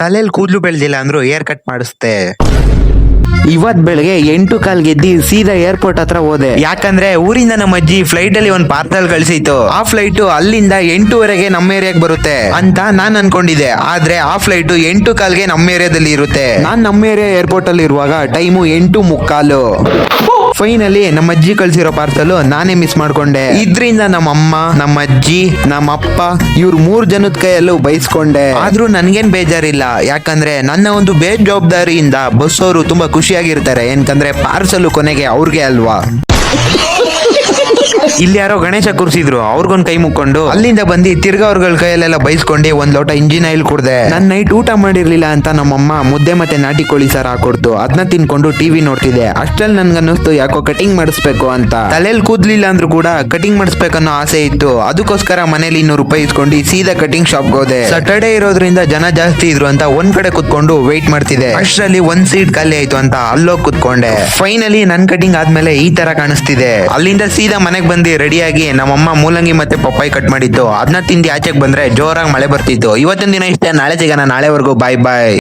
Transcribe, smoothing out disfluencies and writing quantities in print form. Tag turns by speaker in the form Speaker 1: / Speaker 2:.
Speaker 1: ತಲೆಯಲ್ಲಿ ಕೂದಲು ಬೆಳೆದಿಲ್ಲ ಅಂದ್ರು ಏರ್ ಕಟ್ ಮಾಡಿಸ್ತೆ.
Speaker 2: ಇವತ್ ಬೆಳಗ್ಗೆ 8:15 ಎದ್ದಿ ಸೀದಾ ಏರ್ಪೋರ್ಟ್ ಹತ್ರ ಹೋದೆ.
Speaker 1: ಯಾಕಂದ್ರೆ ಊರಿಂದ ನಮ್ಮ ಅಜ್ಜಿ ಫ್ಲೈಟ್ ಅಲ್ಲಿ ಒಂದು ಪಾರ್ಸಲ್ ಕಳಿಸಿತ್ತು. ಆ ಫ್ಲೈಟ್ ಅಲ್ಲಿಂದ 8:00 ನಮ್ಮ ಏರಿಯಾಗೆ ಬರುತ್ತೆ ಅಂತ ನಾನ್ ಅನ್ಕೊಂಡಿದ್ದೆ. ಆದ್ರೆ ಆ ಫ್ಲೈಟ್ 8:15 ನಮ್ಮ ಏರಿಯಾದಲ್ಲಿ ಇರುತ್ತೆ.
Speaker 2: ನಾನ್ ನಮ್ಮ ಏರಿಯಾ ಏರ್ಪೋರ್ಟ್ ಅಲ್ಲಿ ಇರುವಾಗ ಟೈಮು 8:45.
Speaker 1: ಫೈನಲಿ ನಮ್ಮ ಅಜ್ಜಿ ಕಳ್ಸಿರೋ ಪಾರ್ಸಲ್ ನಾನೇ ಮಿಸ್ ಮಾಡ್ಕೊಂಡೆ. ಇದ್ರಿಂದ ನಮ್ಮ ಅಮ್ಮ, ನಮ್ಮ ಅಜ್ಜಿ, ನಮ್ಮ ಅಪ್ಪ
Speaker 2: ಇವ್ರು 3 ಜನದ ಕೈಯಲ್ಲೂ ಬೈಸ್ಕೊಂಡೆ.
Speaker 1: ಆದ್ರೂ ನನ್ಗೇನ್ ಬೇಜಾರಿಲ್ಲ. ಯಾಕಂದ್ರೆ ನನ್ನ ಒಂದು ಬೇಜವಾಬ್ದಾರಿಯಿಂದ ಬಸ್ ಅವರು ತುಂಬಾ ಖುಷಿಯಾಗಿರ್ತಾರೆ. ಏನಕಂದ್ರೆ ಪಾರ್ಸಲ್ ಕೊನೆಗೆ ಅವ್ರಿಗೆ ಅಲ್ವಾ. ಇಲ್ಲಿ ಯಾರೋ ಗಣೇಶ ಕೂರಿಸಿದ್ರು, ಅವ್ರಿಗೊಂದ್ ಕೈ ಮುಕ್ಕೊಂಡು ಅಲ್ಲಿಂದ ಬಂದು ತಿರ್ಗಾ ಅವ್ರಗಳ ಕೈಯಲ್ಲೆಲ್ಲ ಬೈಸ್ಕೊಂಡು ಒಂದ್ ಲೋಟ ಇಂಜಿನ್ ಆಯಿಲ್ ಕುಡ್ದೆ.
Speaker 2: ನನ್ ನೈಟ್ ಊಟ ಮಾಡಿರ್ಲಿಲ್ಲ ಅಂತ ನಮ್ಮಮ್ಮ ಮುದ್ದೆ ಮತ್ತೆ ನಾಟಿ ಕೋಳಿ ಸಾರು ಹಾಕೊಡ್ತು. ಅದನ್ನ ತಿನ್ಕೊಂಡು ಟಿವಿ ನೋಡ್ತಿದ್ದೆ. ಅಷ್ಟ್ರಲ್ಲಿ ನನ್ಗನ್ನಿಸ್ತು ಯಾಕೋ ಕಟಿಂಗ್ ಮಾಡಿಸ್ಬೇಕು ಅಂತ.
Speaker 1: ತಲೆಯಲ್ಲಿ ಕೂದ್ಲಿಲ್ಲ ಅಂದ್ರೂ ಕೂಡ ಕಟಿಂಗ್ ಮಾಡಿಸ್ಬೇಕನ್ನೋ ಆಸೆ ಇತ್ತು. ಅದಕ್ಕೋಸ್ಕರ ಮನೇಲಿ 200 ರೂಪಾಯಿ ಇಸ್ಕೊಂಡು ಸೀದಾ ಕಟಿಂಗ್ ಶಾಪ್ಗೆ ಹೋದೆ. ಸಾಟರ್ಡೆ ಇರೋದ್ರಿಂದ ಜನ ಜಾಸ್ತಿ ಇದ್ರು ಅಂತ ಒಂದ್ ಕಡೆ ಕುತ್ಕೊಂಡು ವೆಯ್ಟ್ ಮಾಡ್ತಿದ್ದೆ. ಅಷ್ಟರಲ್ಲಿ ಒಂದ್ ಸೀಟ್ ಖಾಲಿ ಆಯ್ತು ಅಂತ ಅಲ್ಲೋಗಿ ಕುತ್ಕೊಂಡೆ. ಫೈನಲಿ ನನ್ ಕಟಿಂಗ್ ಆದ್ಮೇಲೆ ಈ ತರ ಕಾಣಿಸ್ತಿದೆ. ಅಲ್ಲಿಂದ ಸೀದಾ ಮನೆಗ್ ಬಂದು ರೆಡಿಯಾಗಿ ನಮ್ಮಮ್ಮ ಮೂಲಂಗಿ ಮತ್ತೆ ಪಪ್ಪಾಯಿ ಕಟ್ ಮಾಡಿತ್ತು. ಅದನ್ನ ತಿಂದು ಆಚೆಗೆ ಬಂದ್ರೆ ಜೋರಾಗಿ ಮಳೆ ಬರ್ತಿತ್ತು. ಇವತ್ತಿನ ದಿನ ಇಷ್ಟೇ, ನಾಳೆ ಸಿಗೋಣ. ನಾಳೆವರೆಗೂ ಬಾಯ್ ಬಾಯ್.